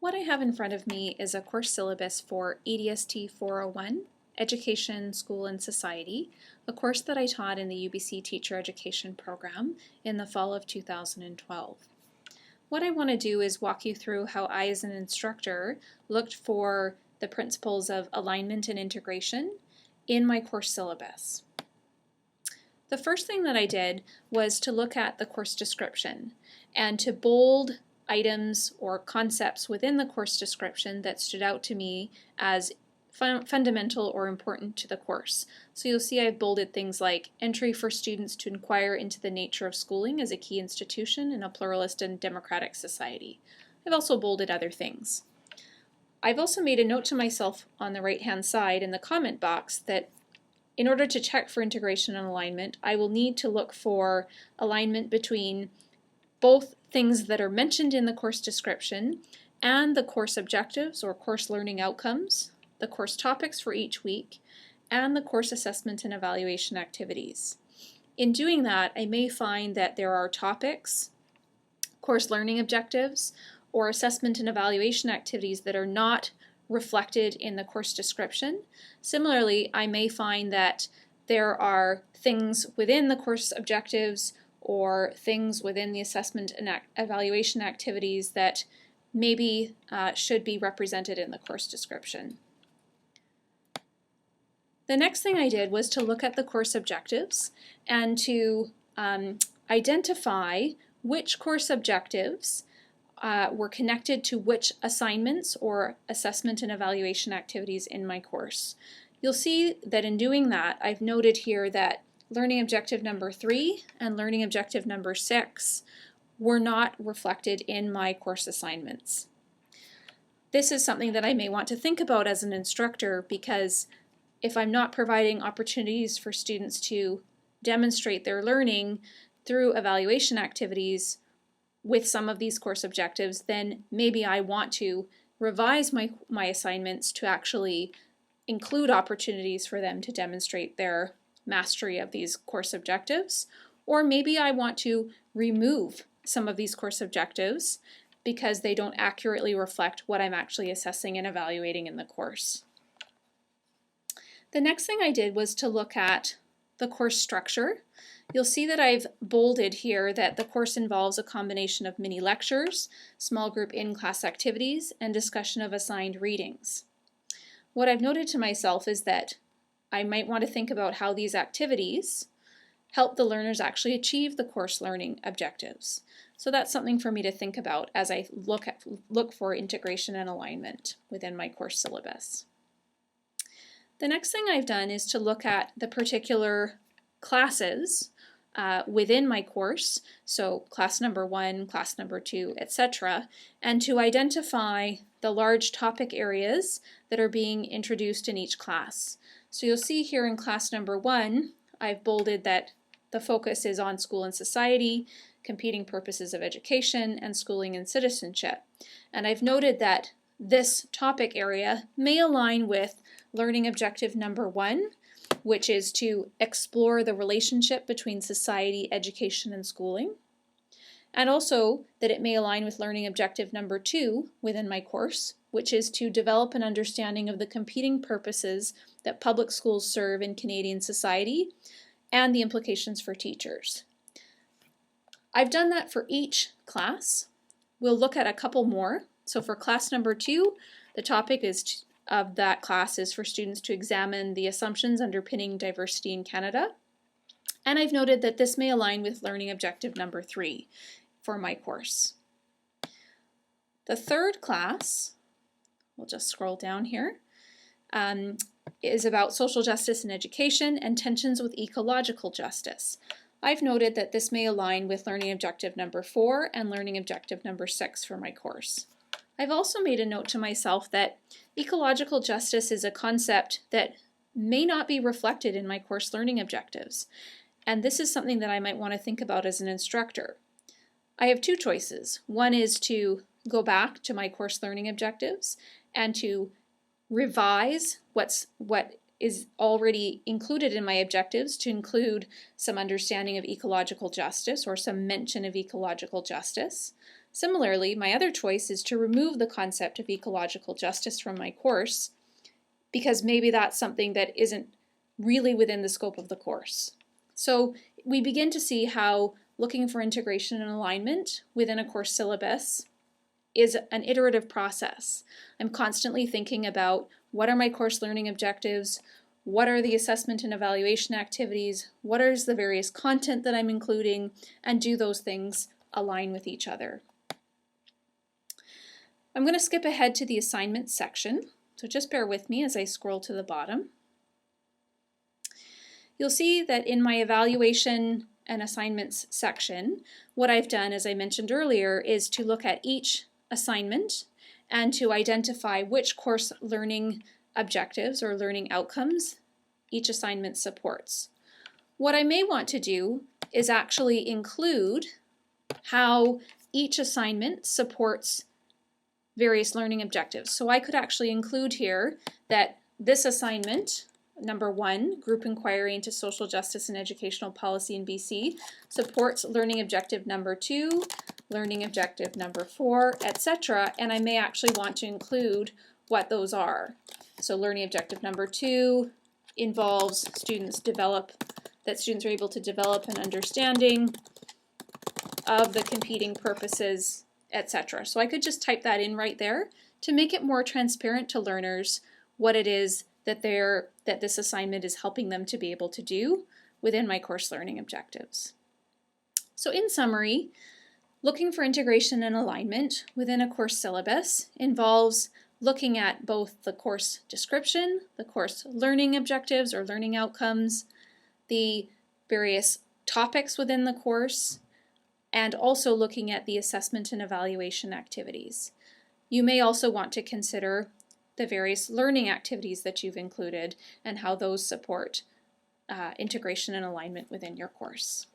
What I have in front of me is a course syllabus for ADST 401, Education, School and Society, a course that I taught in the UBC Teacher Education Program in the fall of 2012. What I want to do is walk you through how I as an instructor looked for the principles of alignment and integration in my course syllabus. The first thing that I did was to look at the course description and to bold items or concepts within the course description that stood out to me as fundamental or important to the course. So you'll see I've bolded things like entry for students to inquire into the nature of schooling as a key institution in a pluralist and democratic society. I've also bolded other things. I've also made a note to myself on the right-hand side in the comment box that in order to check for integration and alignment, I will need to look for alignment between both things that are mentioned in the course description and the course objectives or course learning outcomes, the course topics for each week, and the course assessment and evaluation activities. In doing that, I may find that there are topics, course learning objectives, or assessment and evaluation activities that are not reflected in the course description. Similarly, I may find that there are things within the course objectives or things within the assessment and evaluation activities that maybe should be represented in the course description. The next thing I did was to look at the course objectives and to identify which course objectives were connected to which assignments or assessment and evaluation activities in my course. You'll see that in doing that, I've noted here that learning objective number 3 and learning objective number 6 were not reflected in my course assignments. This is something that I may want to think about as an instructor, because if I'm not providing opportunities for students to demonstrate their learning through evaluation activities with some of these course objectives, then maybe I want to revise my assignments to actually include opportunities for them to demonstrate their mastery of these course objectives, or maybe I want to remove some of these course objectives because they don't accurately reflect what I'm actually assessing and evaluating in the course. The next thing I did was to look at the course structure. You'll see that I've bolded here that the course involves a combination of mini lectures, small group in-class activities, and discussion of assigned readings. What I've noted to myself is that I might want to think about how these activities help the learners actually achieve the course learning objectives. So that's something for me to think about as I look for integration and alignment within my course syllabus. The next thing I've done is to look at the particular classes within my course, so class number 1, class number 2, etc., and to identify the large topic areas that are being introduced in each class. So you'll see here in class number 1, I've bolded that the focus is on school and society, competing purposes of education, and schooling and citizenship. And I've noted that this topic area may align with learning objective number 1, which is to explore the relationship between society, education, and schooling. And also that it may align with learning objective number 2 within my course, which is to develop an understanding of the competing purposes that public schools serve in Canadian society and the implications for teachers. I've done that for each class. We'll look at a couple more. So for class number 2, the topic of that class is for students to examine the assumptions underpinning diversity in Canada. And I've noted that this may align with learning objective number 3 for my course. The third class, we'll just scroll down here, is about social justice in education and tensions with ecological justice. I've noted that this may align with learning objective number 4 and learning objective number 6 for my course. I've also made a note to myself that ecological justice is a concept that may not be reflected in my course learning objectives, and this is something that I might want to think about as an instructor. I have two choices. One is to go back to my course learning objectives and to revise what is already included in my objectives to include some understanding of ecological justice or some mention of ecological justice. Similarly, my other choice is to remove the concept of ecological justice from my course, because maybe that's something that isn't really within the scope of the course. So we begin to see how looking for integration and alignment within a course syllabus is an iterative process. I'm constantly thinking about what are my course learning objectives, what are the assessment and evaluation activities, what is the various content that I'm including, and do those things align with each other. I'm going to skip ahead to the assignments section, so just bear with me as I scroll to the bottom. You'll see that in my evaluation and assignments section, what I've done, as I mentioned earlier, is to look at each assignment and to identify which course learning objectives or learning outcomes each assignment supports. What I may want to do is actually include how each assignment supports various learning objectives. So I could actually include here that this assignment, number 1, Group Inquiry into Social Justice and Educational Policy in BC, supports learning objective number 2, learning objective number 4, etc. And I may actually want to include what those are. So learning objective number 2 involves students are able to develop an understanding of the competing purposes, etc. So I could just type that in right there to make it more transparent to learners what it is that this assignment is helping them to be able to do within my course learning objectives. So in summary, looking for integration and alignment within a course syllabus involves looking at both the course description, the course learning objectives or learning outcomes, the various topics within the course, and also looking at the assessment and evaluation activities. You may also want to consider the various learning activities that you've included and how those support integration and alignment within your course.